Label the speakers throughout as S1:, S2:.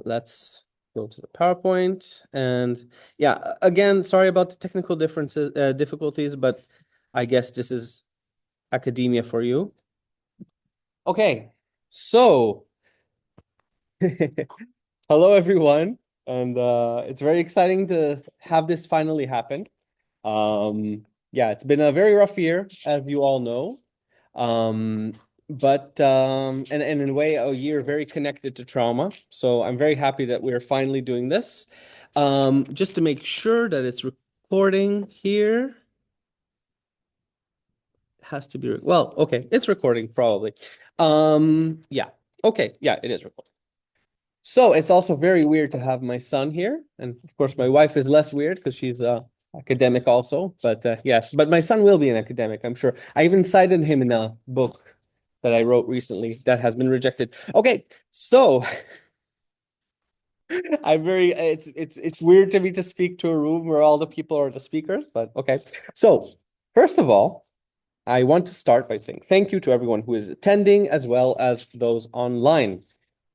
S1: Let's go to the PowerPoint. And yeah, again, sorry about the technical difficulties, but I guess this is academia for you. Okay, so hello everyone, and it's very exciting to have this finally happen. Yeah, it's been a very rough year, as you all know. Um, and in a way, a year very connected to trauma. So I'm very happy that we're finally doing this. Just to make sure that it's recording here. Has to be, well, okay, it's recording probably. Yeah, okay, yeah, it is recording. So it's also very weird to have my son here. And of course, my wife is less weird because she's academic also. But yes, but my son will be an academic, I'm sure. I even cited him in a book that I wrote recently that has been rejected. Okay, so it's weird to me to speak to a room where all the people are the speakers, but okay. So first of all, I want to start by saying thank you to everyone who is attending as well as those online.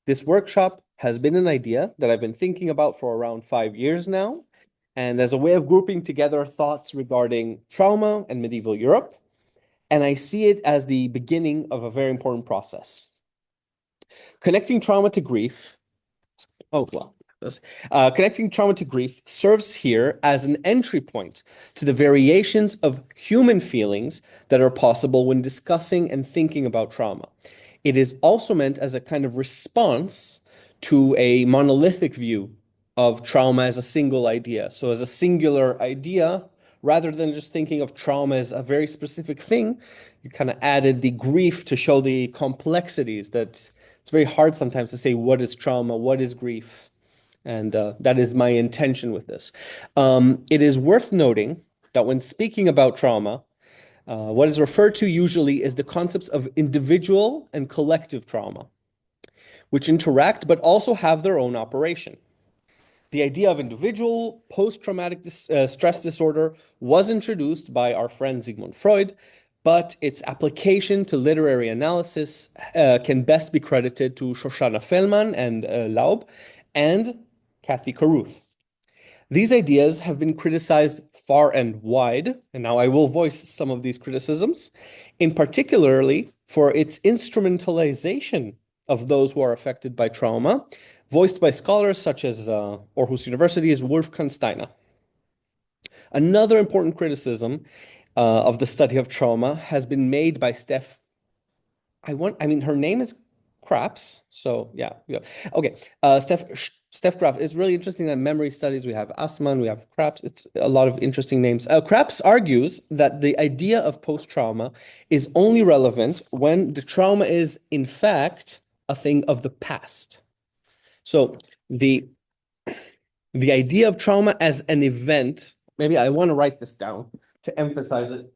S1: This workshop has been an idea that I've been thinking about for around 5 years now, and as a way of grouping together thoughts regarding trauma and medieval Europe, and I see it as the beginning of a very important process. Connecting trauma to grief, connecting trauma to grief serves here as an entry point to the variations of human feelings that are possible when discussing and thinking about trauma. It is also meant as a kind of response to a monolithic view of trauma as a single idea. So as a singular idea, rather than just thinking of trauma as a very specific thing, you kind of added the grief to show the complexities that it's very hard sometimes to say what is trauma, what is grief. And that is my intention with this. It is worth noting that when speaking about trauma, what is referred to usually is the concepts of individual and collective trauma, which interact but also have their own operation. The idea of individual post-traumatic stress disorder was introduced by our friend Sigmund Freud, but its application to literary analysis can best be credited to Shoshana Fellman and Laub and Kathy Caruth. These ideas have been criticized far and wide, and now I will voice some of these criticisms, in particularly for its instrumentalization of those who are affected by trauma, voiced by scholars such as Aarhus University's Wolfgang Steiner. Another important criticism of the study of trauma has been made by her name is Craps, so yeah. Okay, Steph Graf. It's really interesting that memory studies, we have Assmann, we have Craps. It's a lot of interesting names. Craps argues that the idea of post-trauma is only relevant when the trauma is, in fact, a thing of the past. So the idea of trauma as an event, maybe I want to write this down to emphasize it.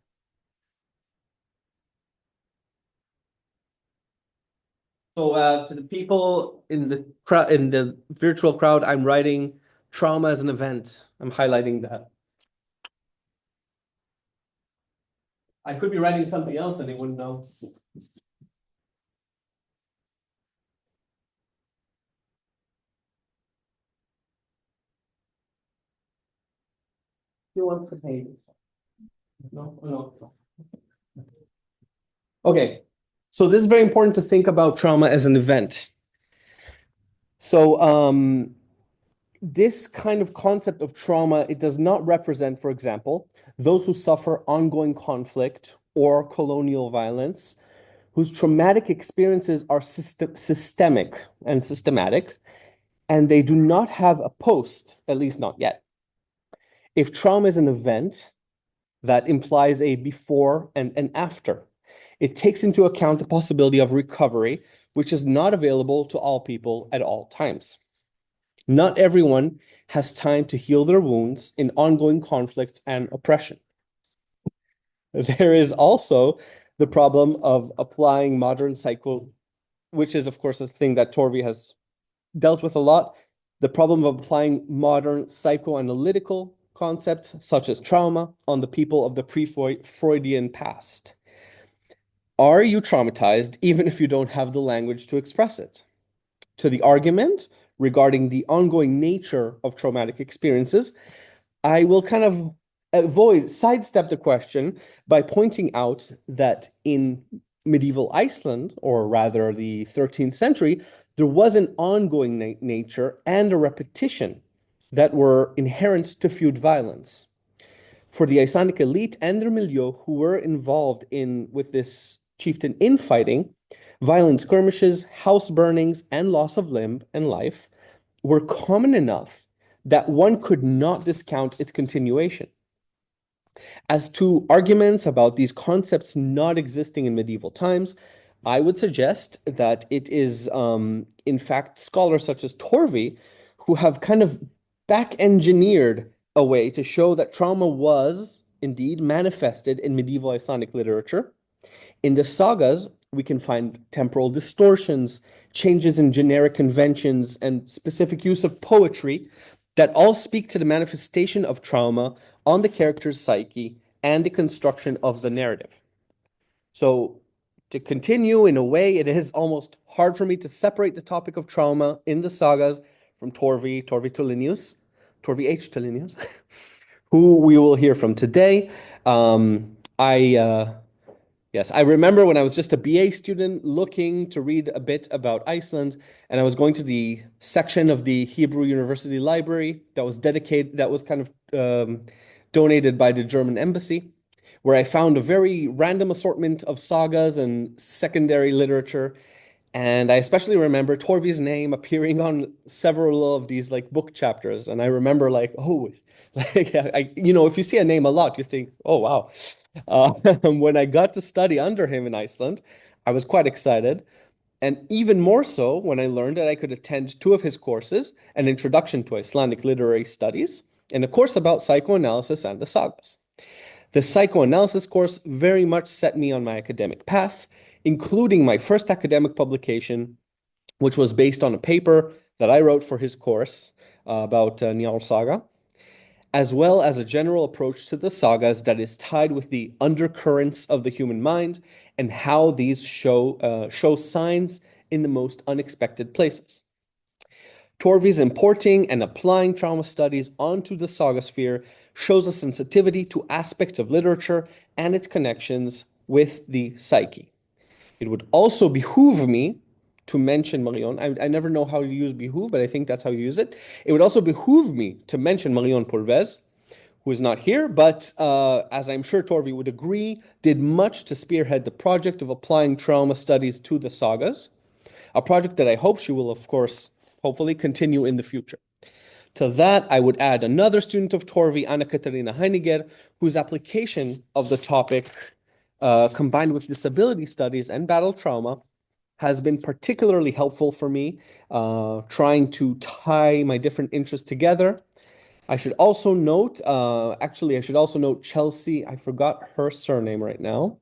S1: So to the people in the virtual crowd, I'm writing trauma as an event. I'm highlighting that. I could be writing something else and they wouldn't know. Who wants to paint? No. Okay. So this is very important to think about trauma as an event. So this kind of concept of trauma, it does not represent, for example, those who suffer ongoing conflict or colonial violence, whose traumatic experiences are systemic and systematic, and they do not have a post, at least not yet. If trauma is an event, that implies a before and an after. It takes into account the possibility of recovery, which is not available to all people at all times. Not everyone has time to heal their wounds in ongoing conflicts and oppression. There is also the problem of applying modern psycho, which is, of course, a thing that Torvi has dealt with a lot. The problem of applying modern psychoanalytical concepts such as trauma on the people of the pre-Freudian past. Are you traumatized even if you don't have the language to express it? To the argument, regarding the ongoing nature of traumatic experiences, I will kind of sidestep the question by pointing out that in medieval Iceland, or rather the 13th century, there was an ongoing nature and a repetition that were inherent to feud violence. For the Icelandic elite and their milieu who were involved with this chieftain infighting, violent skirmishes, house burnings, and loss of limb and life were common enough that one could not discount its continuation. As to arguments about these concepts not existing in medieval times, I would suggest that it is, in fact, scholars such as Torvi who have kind of back-engineered a way to show that trauma was indeed manifested in medieval Icelandic literature. In the sagas, we can find temporal distortions, changes in generic conventions, and specific use of poetry that all speak to the manifestation of trauma on the character's psyche and the construction of the narrative. So, to continue, in a way, it is almost hard for me to separate the topic of trauma in the sagas from Torvi H. Tulinius, who we will hear from today. Yes, I remember when I was just a BA student looking to read a bit about Iceland, and I was going to the section of the Hebrew University Library that was kind of donated by the German embassy, where I found a very random assortment of sagas and secondary literature. And I especially remember Torvi's name appearing on several of these like book chapters. And I remember like, oh, like if you see a name a lot, you think, oh, wow. When I got to study under him in Iceland, I was quite excited. And even more so when I learned that I could attend two of his courses, an introduction to Icelandic literary studies and a course about psychoanalysis and the sagas. The psychoanalysis course very much set me on my academic path, including my first academic publication, which was based on a paper that I wrote for his course about Njál Saga, as well as a general approach to the sagas that is tied with the undercurrents of the human mind and how these show signs in the most unexpected places. Torvi's importing and applying trauma studies onto the saga sphere shows a sensitivity to aspects of literature and its connections with the psyche. It would also behoove me to mention Marion. I never know how to use behoove, but I think that's how you use it. It would also behoove me to mention Marion Pulvez, who is not here, but as I'm sure Torvi would agree, did much to spearhead the project of applying trauma studies to the sagas, a project that I hope she will, of course, hopefully continue in the future. To that, I would add another student of Torvi, Anna-Katarina Heiniger, whose application of the topic, combined with disability studies and battle trauma, has been particularly helpful for me, trying to tie my different interests together. I should also note, Chelsea, I forgot her surname right now,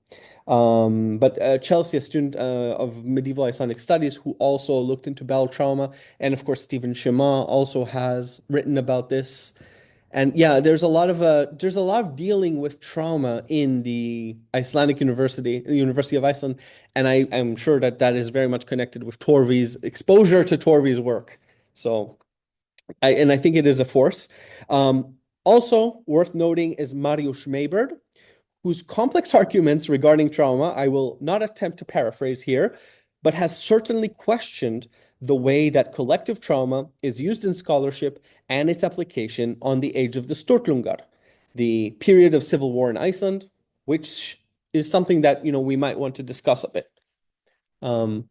S1: but Chelsea, a student of medieval Icelandic studies who also looked into battle trauma, and of course Stephen Shema also has written about this. And yeah, there's a lot of dealing with trauma in the University of Iceland, and I'm sure that is very much connected with Torvi's exposure to Torvi's work. So I think it is a force. Also worth noting is Marius Schmeiberd, whose complex arguments regarding trauma I will not attempt to paraphrase here, but has certainly questioned the way that collective trauma is used in scholarship and its application on the age of the Sturlungar, the period of civil war in Iceland, which is something that we might want to discuss a bit. I'm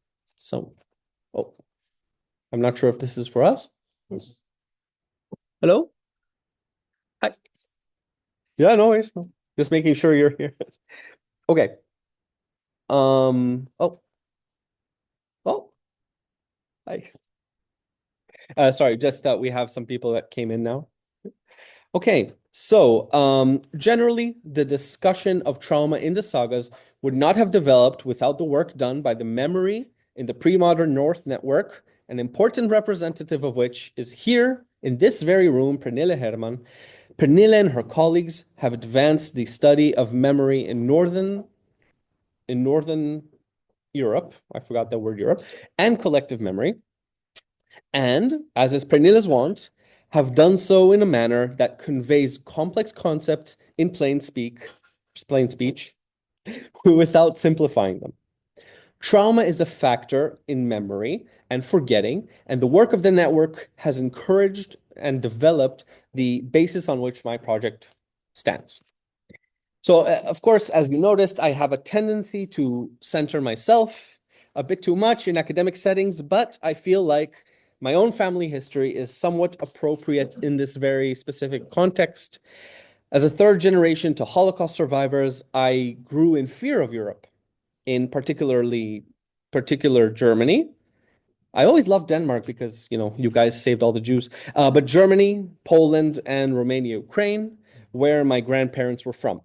S1: not sure if this is for us. Hello? Hi. Yeah, no worries. No. Just making sure you're here. Okay. Oh. Hi. Sorry, just that we have some people that came in now. Okay, so generally, the discussion of trauma in the sagas would not have developed without the work done by the memory in the pre-modern North network, an important representative of which is here in this very room, Pernille Hermann. Pernille and her colleagues have advanced the study of memory in Northern Europe, I forgot that word Europe, and collective memory. and, as is Pernille's wont, have done so in a manner that conveys complex concepts in plain speech, without simplifying them. Trauma is a factor in memory and forgetting, and the work of the network has encouraged and developed the basis on which my project stands. So, of course, as you noticed, I have a tendency to center myself a bit too much in academic settings, but I feel like my own family history is somewhat appropriate in this very specific context. As a third generation to Holocaust survivors, I grew in fear of Europe, in particular Germany. I always loved Denmark because, you guys saved all the Jews. But Germany, Poland, and Romania, Ukraine, where my grandparents were from.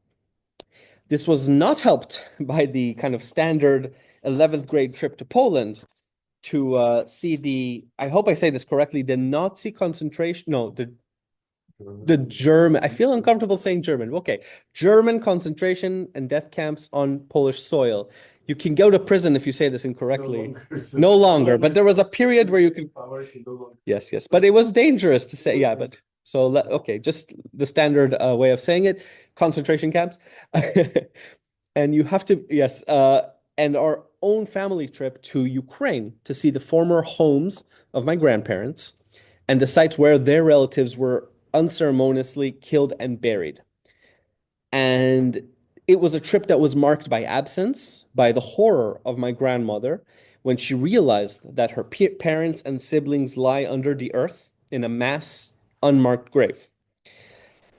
S1: This was not helped by the kind of standard 11th grade trip to Poland to see I hope I say this correctly, the Nazi concentration, no, the German, I feel uncomfortable saying German. Okay, German concentration and death camps on Polish soil. You can go to prison if you say this incorrectly. No longer, but there was a period where you could. Yes, yes, but it was dangerous to say. Yeah, but so okay, just the standard way of saying it, concentration camps. And you have to, yes, and our own family trip to Ukraine to see the former homes of my grandparents and the sites where their relatives were unceremoniously killed and buried. And it was a trip that was marked by absence, by the horror of my grandmother when she realized that her parents and siblings lie under the earth in a mass, unmarked grave.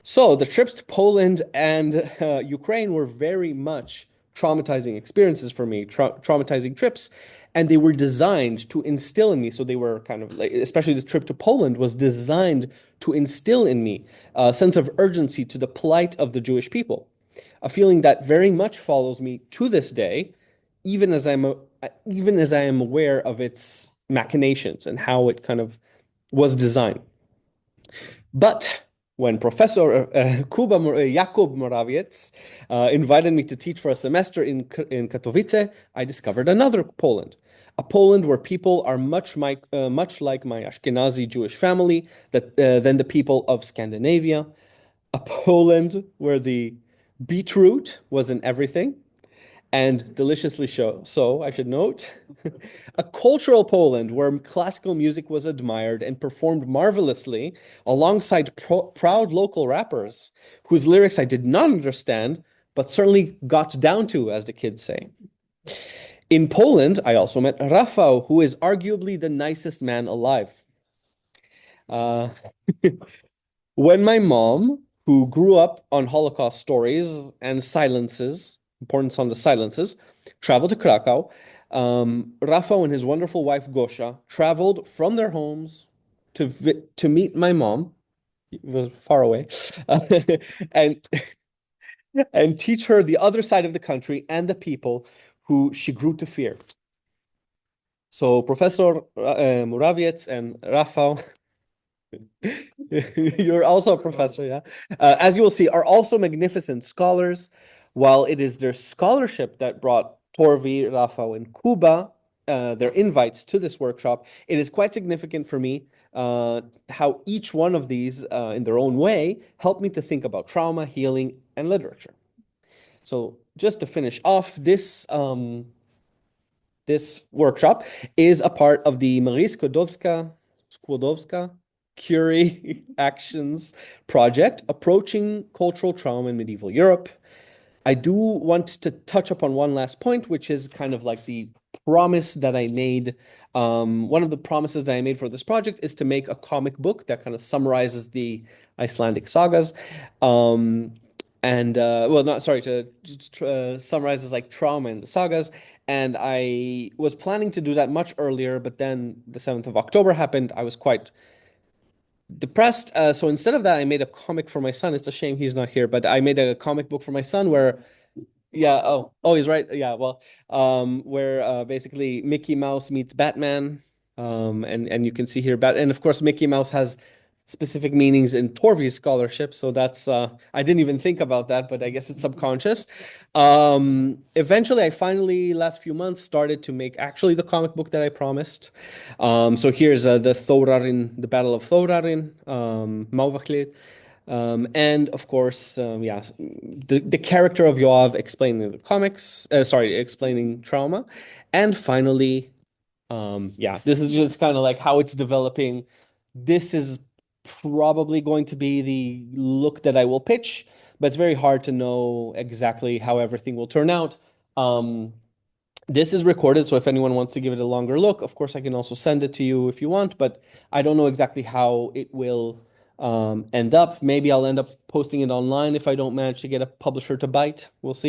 S1: So the trips to Poland and Ukraine were very much traumatizing experiences for me, traumatizing trips, and they were designed to instill in me. So they were kind of like, especially the trip to Poland was designed to instill in me a sense of urgency to the plight of the Jewish people, a feeling that very much follows me to this day, even as even as I am aware of its machinations and how it kind of was designed. But when Professor Jakub Morawiec invited me to teach for a semester in Katowice, I discovered another Poland, a Poland where people are much like my Ashkenazi Jewish family than the people of Scandinavia, a Poland where the beetroot was in everything, and deliciously so, I should note. A cultural Poland where classical music was admired and performed marvelously alongside proud local rappers whose lyrics I did not understand, but certainly got down to, as the kids say. In Poland, I also met Rafał, who is arguably the nicest man alive. Uh, when my mom, who grew up on Holocaust stories and importance on the silences, traveled to Krakow, Rafał and his wonderful wife Gosia traveled from their homes to meet my mom. It was far away, and and teach her the other side of the country and the people who she grew to fear. So Professor Morawiec and Rafał, you're also a professor, yeah. As you will see, are also magnificent scholars. While it is their scholarship that brought Torvi, Rafał, and Kuba their invites to this workshop, it is quite significant for me how each one of these, in their own way, helped me to think about trauma, healing, and literature. So just to finish off, this workshop is a part of the Marie Skłodowska-Curie Actions project, Approaching Cultural Trauma in Medieval Europe. I do want to touch upon one last point, which is kind of like the promise that I made. One of the promises that I made for this project is to make a comic book that kind of summarizes the Icelandic sagas. Well, not sorry, to summarizes like trauma in the sagas. And I was planning to do that much earlier, but then the 7th of October happened. I was quite depressed. So instead of that, I made a comic for my son. It's a shame he's not here, but I made a comic book for my son where, yeah, oh, he's right. Yeah, well, where basically Mickey Mouse meets Batman. And you can see here, and of course, Mickey Mouse has specific meanings in Torvi's scholarship. So that's I didn't even think about that, but I guess it's subconscious. Eventually, I finally last few months started to make actually the comic book that I promised. So here's the Thorarin, the Battle of Thorarin, Mávaklit. And of course, yeah, the character of Yoav explaining the comics, explaining trauma. And finally, yeah, this is just kind of like how it's developing. This is probably going to be the look that I will pitch, but it's very hard to know exactly how everything will turn out. Um, this is recorded, so if anyone wants to give it a longer look, of course, I can also send it to you if you want, but I don't know exactly how it will end up. Maybe I'll end up posting it online if I don't manage to get a publisher to bite. We'll see.